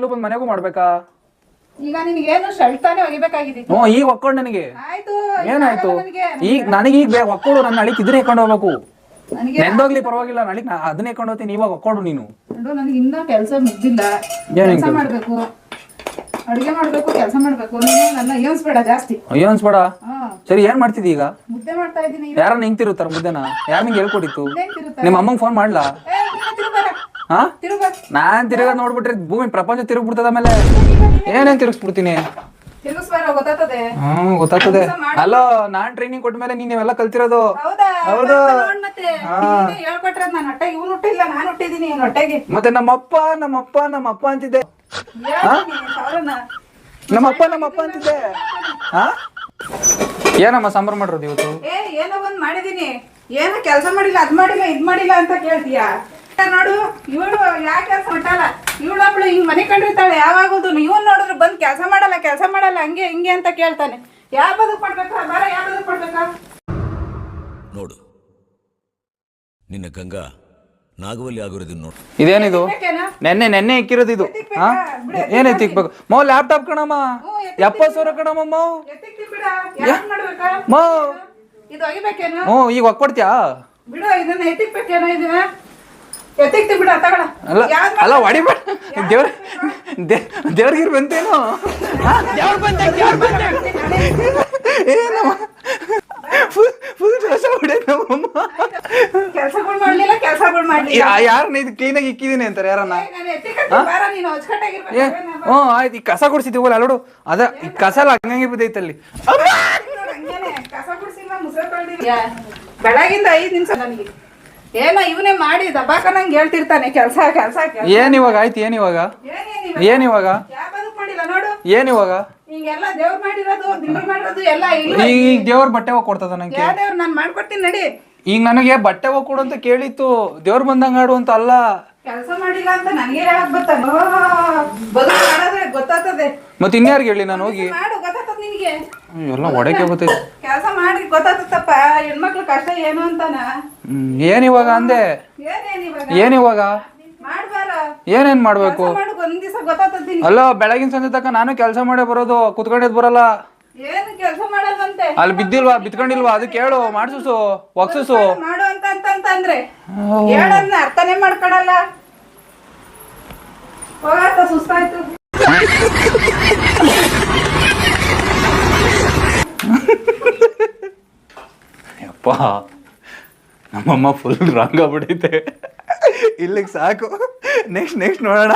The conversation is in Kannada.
ಇಲ್ಲೂ ಬಂದು ಮನೆಗೂ ಮಾಡ್ಬೇಕಾ? ಈಗ ನಿನಗೇನು ಶಲ್ತಾನೆ ಒಗಿಬೇಕಾಗಿತ್ತು. ಹ್ಞೂ ಈಗ ಒಕ್ಕೊಂಡು ನನಗೆ ಆಯ್ತು ಏನಾಯ್ತು? ಈಗ ನನಗೆ ಈಗ ಒಕ್ಕೋಡು, ನನ್ನ ನಳಿಕ್ ಇದನ್ನೇ ಹಾಕೊಂಡು ಹೋಗ್ಬೇಕು. ನೆಂದೋಗ್ಲಿ ಪರವಾಗಿಲ್ಲ, ನಳಿಕ್ ಅದನ್ನೇ ಹಾಕೊಂಡು ಹೋಗ್ತೀನಿ. ಇವಾಗ ಒಕ್ಕೋಡು ನೀನು. ನನಗೆ ಇನ್ನೂ ಕೆಲಸ ಮುಗ್ದಿಲ್ಲ. ಕೆಲಸ ಮಾಡ್ಬೇಕು, ಅಡುಗೆ ಮಾಡ್ಬೇಕು, ಕೆಲಸ ಮಾಡ್ಬೇಕು. ನೀನು ನನ್ನ ಅಯ್ಯನ್ಸ್ಬೇಡ ಜಾಸ್ತಿ. ಅಯ್ಯನ್ಸ್ಬೇಡ. ಸರಿ, ಏನ್ ಮಾಡ್ತಿದ್ದಿ ಈಗ? ಮುದ್ದೆ ಮಾಡ್ತಾ ಇದ್ದೀನಿ. ಯಾರ ನಿಂತಿರುತ್ತಾರ ಮುದ್ದೆನ? ಯಾರ ನಿಂಗೆ ಹೇಳ್ಕೊಟ್ಟಿತ್ತು? ನಿಮ್ಮ ಅಮ್ಮಂಗೆ ಫೋನ್ ಮಾಡ್ಲಾ? ಹಾ, ನಾನ್ ತಿರುಗ ನೋಡ್ಬಿಟ್ರೆ ಭೂಮಿ ಪ್ರಪಂಚ ತಿರುಗ್ಬಿಡ್ತದ. ಆಮೇಲೆ ಏನೇನ್ ತಿರುಗಿಸ್ಬಿಡ್ತೀನಿ. ಹ್ಮ್, ಗೊತ್ತಾಗ್ತದೆ. ಅಲ್ಲೋ, ನಾನ್ ಟ್ರೈನಿಂಗ್ ಕೊಟ್ಮೇಲೆ ನೀನ್ ಇವೆಲ್ಲ ಕಲ್ತಿರೋದು. ಹೌದು. ಮತ್ತೆ ನಮ್ಮಪ್ಪ ಅಂತಿದ್ದೆ. ನಮ್ಮಪ್ಪ ಅಂತಿದ್ದೆ. ಏನಮ್ಮ ಸಾಂಬಾರ್ ಮಾಡಿರೋದು ಇವತ್ತು? ಏನೋ ಒಂದ್ ಮಾಡಿದೀನಿ. ಏನೋ ಕೆಲಸ ಮಾಡಿಲ್ಲ, ಅದ್ ಮಾಡಿಲ್ಲ, ಇದ್ ಮಾಡಿಲ್ಲ ಅಂತ ಕೇಳ್ತೀಯಾ? ನೋಡು, ಇವಳು ಯಾಕೆ ಕೆಲಸ ಮಾಡಲ್ಲ. ಇವಳೊಬ್ಳು ಹಿಂಗ್ ಮನೆ ಕಂಡಿರ್ತಾಳೆ ಯಾವಾಗೋದು. ಇವನ್ ನೋಡಿದ್ರೆ ಬಂದ್ ಕೆಲಸ ಮಾಡಲ್ಲ ಹಂಗೆ ಹಿಂಗೆ ಅಂತ ಕೇಳ್ತಾನೆ. ಯಾವ ಬದುಕು ಪಡ್ಬೇಕಾ? ಬಾರ, ಯಾವ ಬದುಕು ಪಡ್ಬೇಕಾ? ನೋಡು, ನಿನ್ನ ಗಂಗಾ ನಾಗವಲ್ಲಿ ಆಗಿರೋದು ನೋಡು. ಇದೇನಿದು? ನೆನ್ನೆ ಇಕ್ಕಿರೋದು ಇದು. ಏನೈತಿ ಇಕ್ಬೇಕು? ಮೋ ಲ್ಯಾಪ್ಟಾಪ್ ಕಣಮ್ಮ, 70,000 ಕಣಮ್ಮ. ಇದು ಒಗಿಬೇಕೇನು? ಹ್ಞೂ, ಈಗ ಒಕ್ಕೊಡ್ತೀಯಾ? ಬಿಡು, ಇದನ್ನ ಎತ್ತಿಕ್ಬೇಕೇನೋ? ಇದನ್ನ ಎತ್ತಿಕ್ತಿ ಬಿಡ. ತಗೊಳ. ಅಲ್ಲ ಹೊಡಿಬೇಡ. ದೇವ್ರಿಗೆ ಬಂತೇನು? ಏನಮ್ಮ ಫುಲ್ ಕೆಲಸ ಹೊಡೆಯಮ್ಮ. ಕೆಲಸಗಳು ಮಾಡ್ಲಿಲ್ಲ, ಕೆಲಸಗಳು ಮಾಡ್ಲಿ. ಯಾರನ್ನ ಇದು ಕ್ಲೀನಾಗಿ ಇಕ್ಕಿದೀನಿ ಅಂತಾರೆ ಯಾರನ್ನ? ಹ್ಞೂ ಆಯ್ತು. ಈಗ ಕಸ ಗುಡಿಸಿದೀವಲ್ಲ ಅಲ್ಲೋಡು, ಅದ ಈ ಕಸ ಎಲ್ಲ ಹಂಗಂಗೆ ಬಿದ್ದೈತಲ್ಲಿ. ಬೆಳಗಿಂದ 5 ನಿಮಿಷ ನನಗೆ ಏನೋ ಇವನೇ ಮಾಡಿ ದಬಾಕ ನಂಗೆ ಹೇಳ್ತಿರ್ತಾನೆ ಕೆಲಸ. ಏನಿವಾಗ ಆಯ್ತು? ಏನಿವಾಗ? ಮಾಡಿಲ್ಲ ನೋಡು. ಏನಿವಾಗ? ಹಿಂಗೆಲ್ಲ ದೇವ್ರು ಮಾಡಿರೋದು, ದಿವ್ರು ಮಾಡಿರೋದು ಎಲ್ಲ ಈಗ ದೇವ್ರ ಬಟ್ಟೆ ಹೋಗಿ ಕೊಡ್ತದ ನಂಗೆ? ಯಾವ ದೇವ್ರು? ನಾನು ಮಾಡ್ಕೊಡ್ತೀನಿ ನಡಿ. ಈಗ ನನಗೆ ಬಟ್ಟೆ ಹೋಗಿ ಕೊಡು ಅಂತ ಕೇಳಿತ್ತು, ದೇವ್ರ ಬಂದಂಗ ಆಡು ಅಂತ ಅಲ್ಲ. ಕೆಲಸ ಮಾಡಿಲ್ಲ ಅಂತ ನನಗೆ ಹೇಳಕ್ ಬರ್ತಾನೆ. ಬದುಕು ಮಾಡೋದ್ರೆ ಗೊತ್ತಾಗ್ತದೆ. ಮತ್ತೆ ಇನ್ಯಾರಿಗೆ ಹೇಳಿ ನಾನು ಹೋಗಿ? ಮಾಡು, ಗೊತ್ತಾಗ್ತದ ನಿನಗೆ. ಎಲ್ಲ ಒಡಕೆ ಬರ್ತೈತಿ. ಕೆಲಸ ಮಾಡಿ ಗೊತ್ತಾಗ್ತದಪ್ಪ ಹೆಣ್ಮಕ್ಳು ಕಷ್ಟ ಏನು ಅಂತಾನ. ಏನಿವಾಗ ಅಂದೆ? ಏನಿವಾಗ? ಏನೇನ್ ಮಾಡ್ಬೇಕು? ಒಂದ್ ದಿವಸ ಗೊತ್ತಾಗ್ತದ. ಅಲ್ಲ, ಬೆಳಗಿನ ಸಂಜೆ ತನಕ ನಾನು ಕೆಲಸ ಮಾಡೇ ಬರೋದು, ಕುತ್ಕೊಂಡಿದ್ ಬರಲ್ಲ. ಏನು ಕೆಲಸ ಮಾಡಲ್ವಂತೆ? ಅಲ್ಲಿ ಬಿದ್ದಿಲ್ವಾ, ಬಿತ್ಕೊಂಡಿಲ್ವಾ? ಅದಕ್ಕೆ ಹೇಳು, ಮಾಡ್ಸು, ಒಕ್ಸು ಮಾಡು ಅಂತಂದ್ರೆ ಹೇಳದ್ನ ಅರ್ಥನೇ ಮಾಡ್ಕೊಳಲ್ಲ. ಹೋಗಾತ, ಸುಸ್ತಾಯ್ತು. ಯಪ್ಪ, ನಮ್ಮಮ್ಮ ಫುಲ್ ರಾಂಗ್ ಆಗ್ಬಿಟ್ಟೈತೆ. ಇಲ್ಲಿಗೆ ಸಾಕು. ನೆಕ್ಸ್ಟ್ ನೋಡೋಣ.